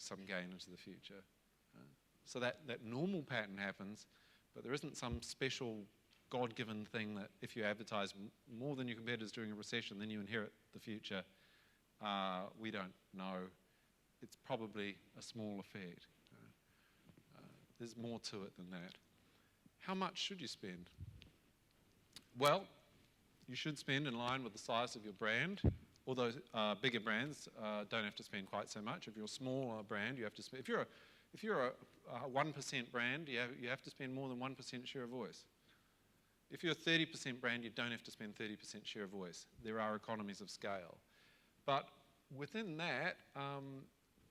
some gain into the future. So that normal pattern happens, but there isn't some special God-given thing that if you advertise more than your competitors during a recession, then you inherit the future. We don't know. It's probably a small effect. There's more to it than that. How much should you spend? Well, you should spend in line with the size of your brand. Although bigger brands don't have to spend quite so much. If you're a smaller brand, you have to spend. If you're a 1% brand, you have to spend more than 1% share of voice. If you're a 30% brand, you don't have to spend 30% share of voice. There are economies of scale. But within that,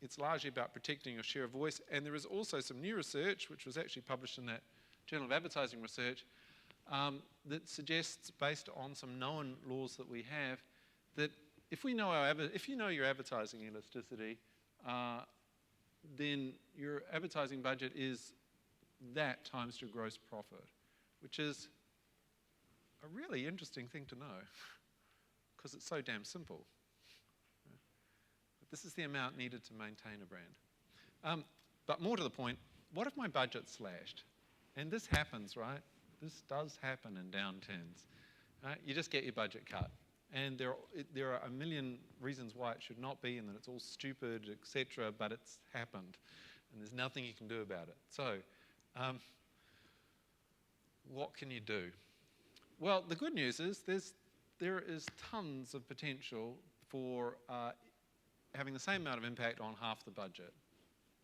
it's largely about protecting your share of voice. And there is also some new research, which was actually published in that Journal of Advertising Research, that suggests, based on some known laws that we have, that if you know your advertising elasticity, then your advertising budget is that times your gross profit, which is a really interesting thing to know because it's so damn simple. But this is the amount needed to maintain a brand. But more to the point, what if my budget's slashed? And this happens, right? This does happen in downturns. You just get your budget cut. And there are a million reasons why it should not be and that it's all stupid, etc., but it's happened. And there's nothing you can do about it. So, what can you do? Well, the good news is there is tons of potential for having the same amount of impact on half the budget.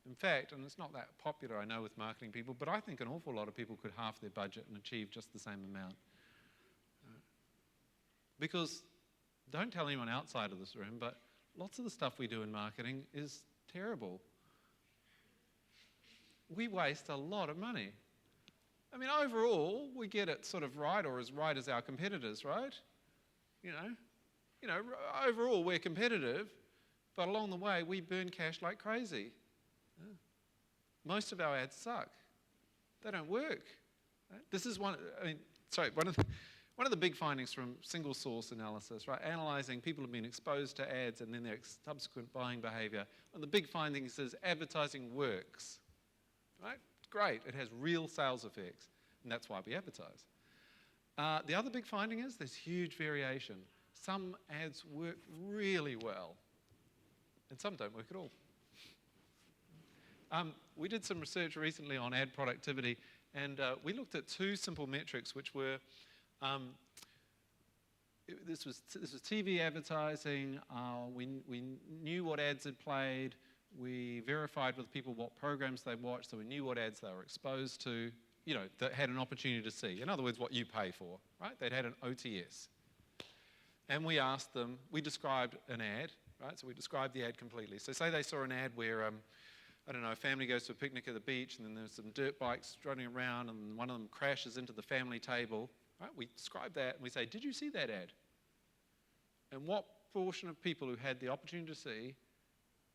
In fact, and it's not that popular, I know, with marketing people, but I think an awful lot of people could half their budget and achieve just the same amount. Because, don't tell anyone outside of this room, but lots of the stuff we do in marketing is terrible. We waste a lot of money. I mean, overall, we get it sort of right or as right as our competitors, right? You know, overall we're competitive, but along the way we burn cash like crazy. Most of our ads suck. They don't work. Right? This is one of the big findings from single source analysis, right? Analysing people who've been exposed to ads and then their subsequent buying behaviour. One of the big findings is advertising works, right? Great, it has real sales effects, and that's why we advertise. The other big finding is there's huge variation. Some ads work really well, and some don't work at all. We did some research recently on ad productivity, and we looked at two simple metrics, which were this was TV advertising. We knew what ads had played. We verified with people what programs they watched, so we knew what ads they were exposed to, that had an opportunity to see. In other words, what you pay for, right? They'd had an OTS. And we asked them, we described an ad, right? So we described the ad completely. So say they saw an ad where, I don't know, a family goes to a picnic at the beach and then there's some dirt bikes running around and one of them crashes into the family table, right? We describe that and we say, did you see that ad? And what portion of people who had the opportunity to see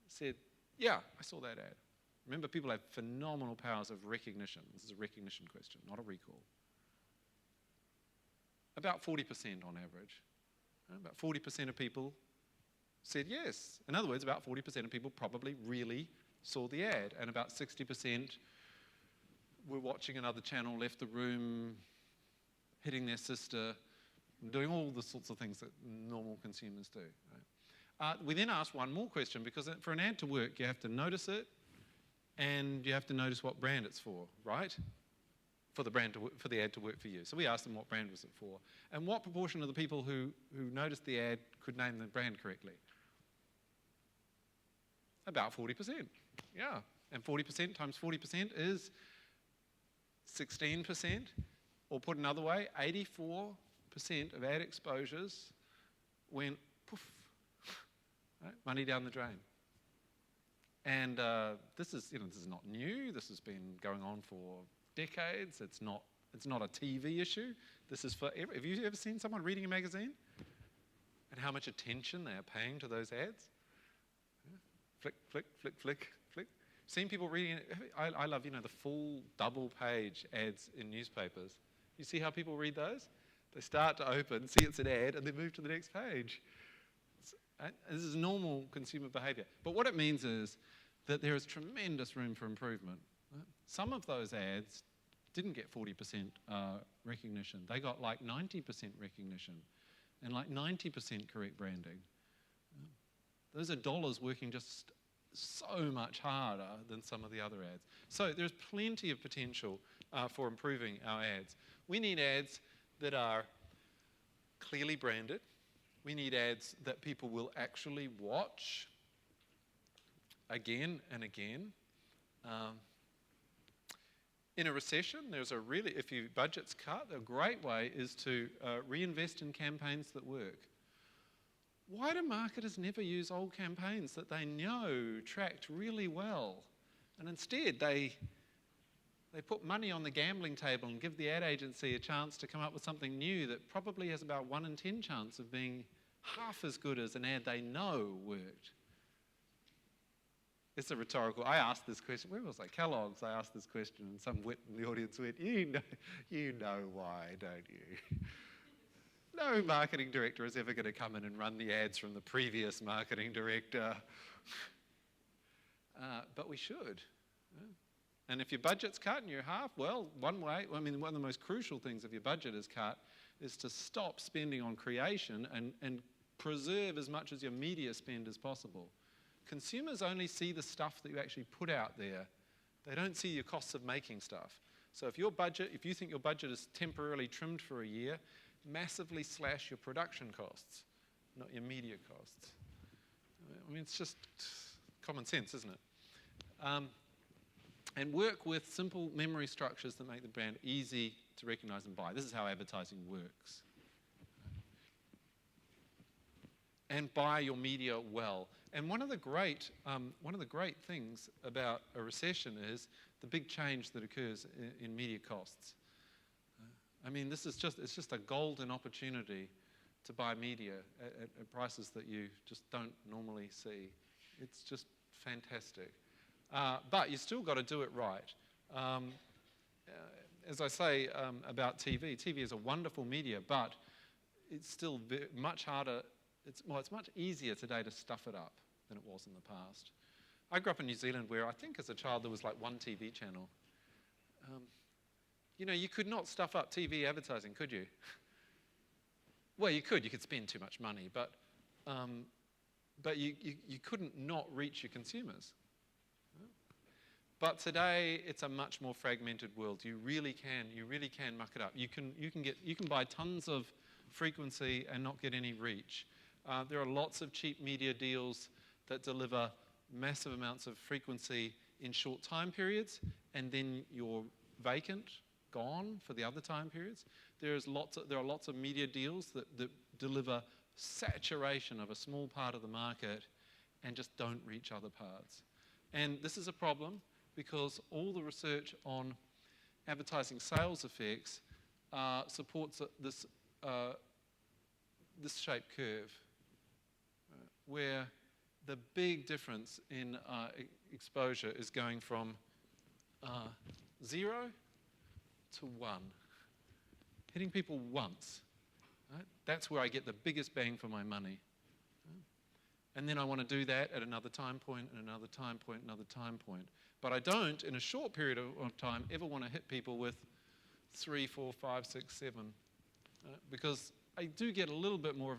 said, yeah, I saw that ad. Remember, people have phenomenal powers of recognition. This is a recognition question, not a recall. About 40% on average. About 40% of people said yes. In other words, about 40% of people probably really saw the ad, and about 60% were watching another channel, left the room, hitting their sister, doing all the sorts of things that normal consumers do. Right? We then asked one more question, because for an ad to work, you have to notice it, and you have to notice what brand it's for, right? For the ad to work for you. So we asked them what brand was it for, and what proportion of the people who noticed the ad could name the brand correctly? About 40%, yeah. And 40% times 40% is 16%, or put another way, 84% of ad exposures went poof, right? Money down the drain. And this is not new. This has been going on for decades. It's not a TV issue. This is for have you ever seen someone reading a magazine and how much attention they are paying to those ads? Yeah. Flick, flick, flick, flick, flick. Seen people reading it. I love the full double page ads in newspapers. You see how people read those? They start to open, see it's an ad, and they move to the next page. This is normal consumer behaviour. But what it means is that there is tremendous room for improvement. Right? Some of those ads didn't get 40% recognition. They got like 90% recognition and like 90% correct branding. Those are dollars working just so much harder than some of the other ads. So there's plenty of potential for improving our ads. We need ads that are clearly branded. We need ads that people will actually watch again and again. In a recession, if your budget's cut, a great way is to reinvest in campaigns that work. Why do marketers never use old campaigns that they know tracked really well? And instead, they put money on the gambling table and give the ad agency a chance to come up with something new that probably has about 1 in 10 chance of being half as good as an ad they know worked. It's a rhetorical. I asked this question. Where was I? Kellogg's. I asked this question, and some wit in the audience went, you know why, don't you? No marketing director is ever going to come in and run the ads from the previous marketing director. But we should. And if your budget's cut and you're half, well, one of the most crucial things if your budget is cut is to stop spending on creation and preserve as much as your media spend as possible. Consumers only see the stuff that you actually put out there. They don't see your costs of making stuff. So if you think your budget is temporarily trimmed for a year, massively slash your production costs, not your media costs. I mean, it's just common sense, isn't it? And work with simple memory structures that make the brand easy to recognize and buy. This is how advertising works. And buy your media well. And one of the great things about a recession is the big change that occurs in media costs. I mean, it's just a golden opportunity to buy media at prices that you just don't normally see. It's just fantastic. But you still got to do it right. As I say about TV is a wonderful media, but it's still much harder. It's much easier today to stuff it up than it was in the past. I grew up in New Zealand where I think as a child there was like one TV channel. You could not stuff up TV advertising, could you? Well, you could spend too much money, but you couldn't not reach your consumers. But today it's a much more fragmented world. You really can muck it up. You can buy tons of frequency and not get any reach. There are lots of cheap media deals that deliver massive amounts of frequency in short time periods, and then you're vacant, gone for the other time periods. There are lots of media deals that deliver saturation of a small part of the market and just don't reach other parts. And this is a problem because all the research on advertising sales effects supports this shaped curve, where the big difference in exposure is going from 0 to 1. Hitting people once. Right? That's where I get the biggest bang for my money. And then I want to do that at another time point, and another time point, another time point. But I don't, in a short period of time, ever want to hit people with 3, 4, 5, 6, 7. Because I do get a little bit more of